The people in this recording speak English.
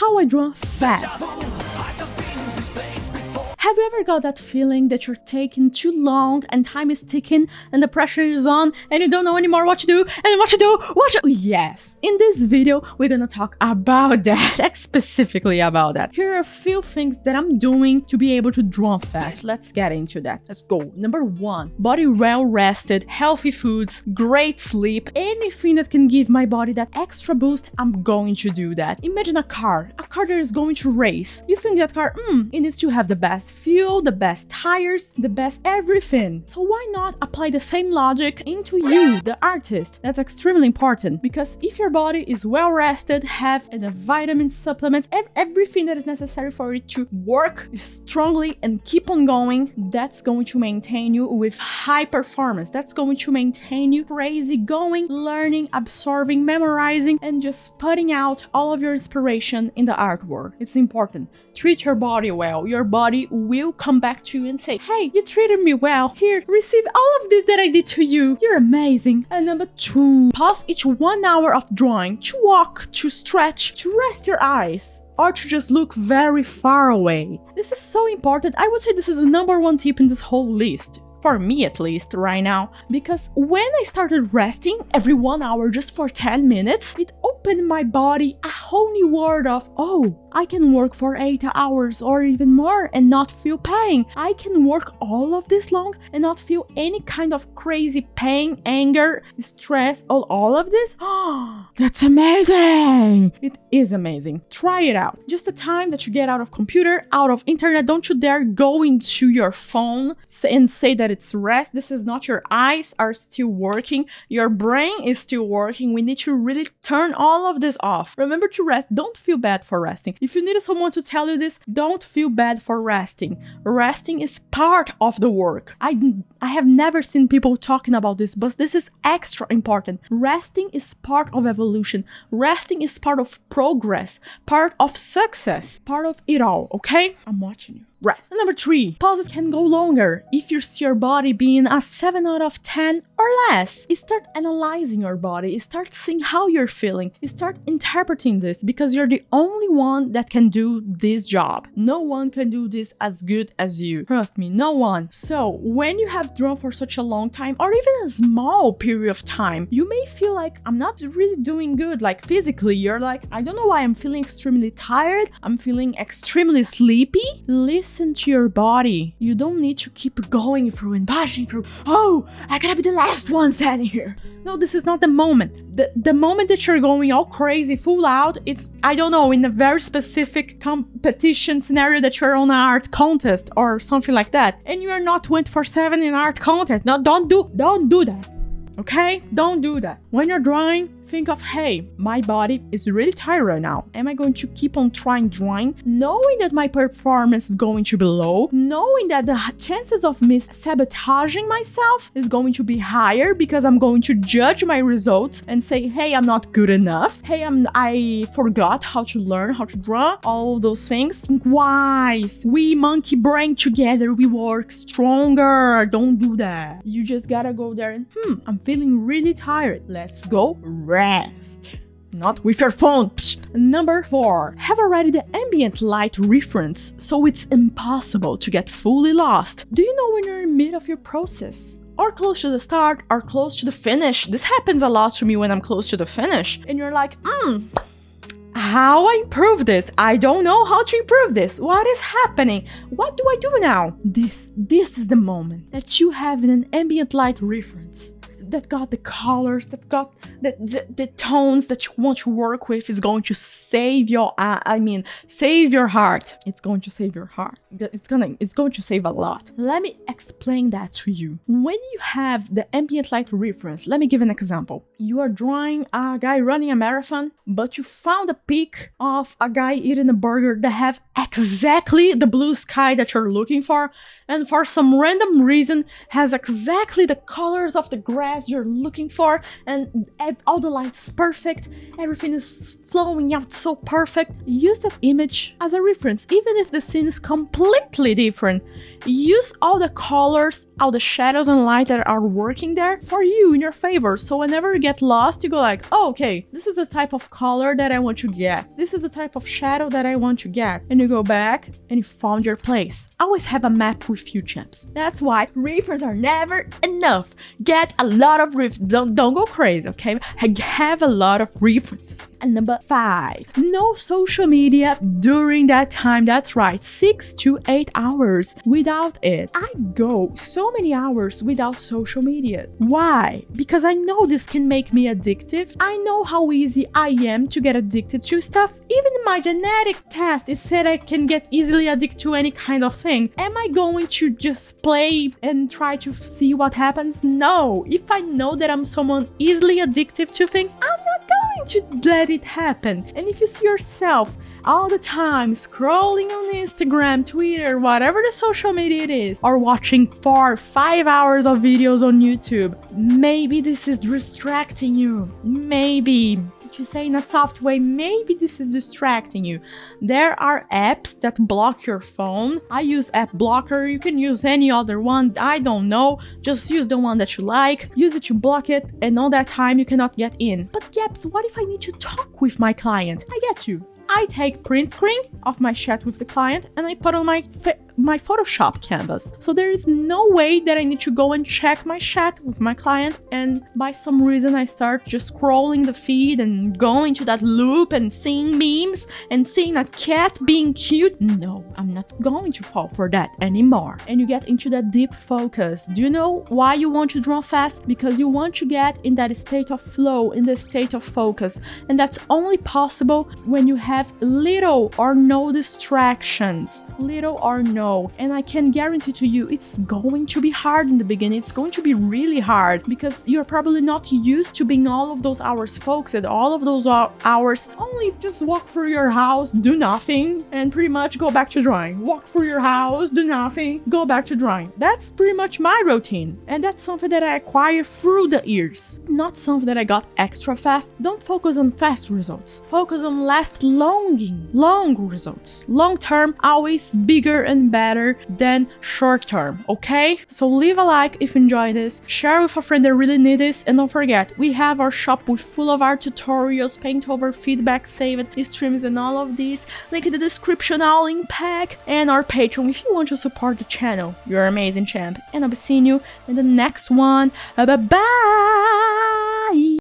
how I draw fast. Have you ever got that feeling that you're taking too long and time is ticking and the pressure is on and you don't know anymore what to do and what to do? Yes, in this video, we're gonna talk about that, specifically about that. Here are a few things that I'm doing to be able to draw fast. Let's get into that. Let's go. Number 1, body well rested, healthy foods, great sleep, anything that can give my body that extra boost, I'm going to do that. Imagine a car that is going to race. You think that car, it needs to have the best fuel, the best tires, the best everything. So why not apply the same logic into you, the artist? That's extremely important, because if your body is well rested, have the vitamin supplements, everything that is necessary for it to work strongly and keep on going, that's going to maintain you with high performance. That's going to maintain you crazy going, learning, absorbing, memorizing, and just putting out all of your inspiration in the artwork. It's important. Treat your body well. Your body will come back to you and say, hey, you treated me well. Here, receive all of this that I did to you. You're amazing. And number 2, pause each 1 hour of drawing to walk, to stretch, to rest your eyes, or to just look very far away. This is so important. I would say this is the number 1 tip in this whole list. For me at least right now, because when I started resting every 1 hour just for 10 minutes, it opened my body a whole new world of, oh, I can work for 8 hours or even more and not feel pain. I can work all of this long and not feel any kind of crazy pain, anger, stress, all of this. Oh, that's amazing. It is amazing. Try it out. Just the time that you get out of computer, out of internet, don't you dare go into your phone and say that it's rest. This is not. Your eyes are still working. Your brain is still working. We need to really turn all of this off. Remember to rest. Don't feel bad for resting. If you need someone to tell you this, don't feel bad for resting. Resting is part of the work. I have never seen people talking about this, but this is extra important. Resting is part of evolution. Resting is part of progress, part of success, part of it all, okay? I'm watching you. Rest. And number 3, pauses can go longer. If you see your body being a 7 out of 10 or less, you start analyzing your body. You start seeing how you're feeling. You start interpreting this, because you're the only one that can do this job. No one can do this as good as you. Trust me, no one. So when you have drawn for such a long time, or even a small period of time, you may feel like, I'm not really doing good. Like physically, you're like, I don't know why I'm feeling extremely tired. I'm feeling extremely sleepy. Listen to your body. You don't need to keep going through and pushing through. Oh, I gotta be the last one standing here. No, this is not the moment. The moment that you're going all crazy, full out, it's, I don't know, in a very specific competition scenario that you're on an art contest or something like that, and you are not 24/7 in art contest. No, don't do that. Okay? Don't do that. When you're drawing, think of, hey, my body is really tired right now. Am I going to keep on trying drawing, knowing that my performance is going to be low, knowing that the chances of me sabotaging myself is going to be higher because I'm going to judge my results and say, hey, I'm not good enough. Hey, I forgot how to learn, how to draw, all those things. Think wise. We monkey brain together, we work stronger. Don't do that. You just gotta go there and, I'm feeling really tired. Let's go rest. Not with your phone. Number 4, have already the ambient light reference, so it's impossible to get fully lost. Do you know when you're in mid of your process, or close to the start, or close to the finish? This happens a lot to me when I'm close to the finish, and you're like, how I improve this? I don't know how to improve this. What is happening? What do I do now? This is the moment that you have an ambient light reference that got the colors, that got the tones that you want to work with, is going to save your save your heart. It's going to save your heart. It's going to save a lot. Let me explain that to you. When you have the ambient light reference, let me give an example. You are drawing a guy running a marathon, but you found a pic of a guy eating a burger that have exactly the blue sky that you're looking for, and for some random reason has exactly the colors of the grass you're looking for, and all the lights perfect, everything is flowing out so perfect. Use that image as a reference, even if the scene is completely different. Use all the colors, all the shadows and light that are working there for you in your favor, so whenever you get get lost, you go like, oh, okay, this is the type of color that I want to get. This is the type of shadow that I want to get. And you go back and you found your place. Always have a map with you, champs. That's why references are never enough. Get a lot of references. Don't go crazy, okay? Have a lot of references. And number 5, no social media during that time. That's right, 6 to 8 hours. Without it, I go so many hours without social media. Why? Because I know this can make me addictive. I know how easy I am to get addicted to stuff. Even my genetic test, it said I can get easily addicted to any kind of thing. Am I going to just play and try to see what happens? No. If I know that I'm someone easily addictive to things, I'm not going to let it happen. And if you see yourself all the time scrolling on Instagram, Twitter, whatever the social media it is, or watching 4-5 hours of videos on YouTube, maybe this is distracting you. Maybe, to say in a soft way, maybe this is distracting you. There are apps that block your phone. I use app blocker. You can use any other one. I don't know. Just use the one that you like. Use it to block it, and all that time you cannot get in. But Gaps, what if I need to talk with my client? I get you. I take print screen of my chat with the client and I put on my Photoshop canvas. So there is no way that I need to go and check my chat with my client, and by some reason I start just scrolling the feed and going to that loop and seeing memes and seeing a cat being cute. No, I'm not going to fall for that anymore. And you get into that deep focus. Do you know why you want to draw fast? Because you want to get in that state of flow, in the state of focus. And that's only possible when you have little or no distractions. Little or no. And I can guarantee to you, it's going to be hard in the beginning. It's going to be really hard because you're probably not used to being all of those hours focused, all of those hours only just walk through your house, do nothing, and pretty much go back to drawing. Walk through your house, do nothing, go back to drawing. That's pretty much my routine. And that's something that I acquired through the years, not something that I got extra fast. Don't focus on fast results. Focus on long results. Long term, always bigger and better than short term, okay? So leave a like if you enjoy this, share with a friend that really needs this, and don't forget, we have our shop with full of our tutorials, paint over, feedback, save it, streams, and all of these. Link in the description, all in pack, and our Patreon if you want to support the channel. You're amazing, champ, and I'll be seeing you in the next one. Bye bye.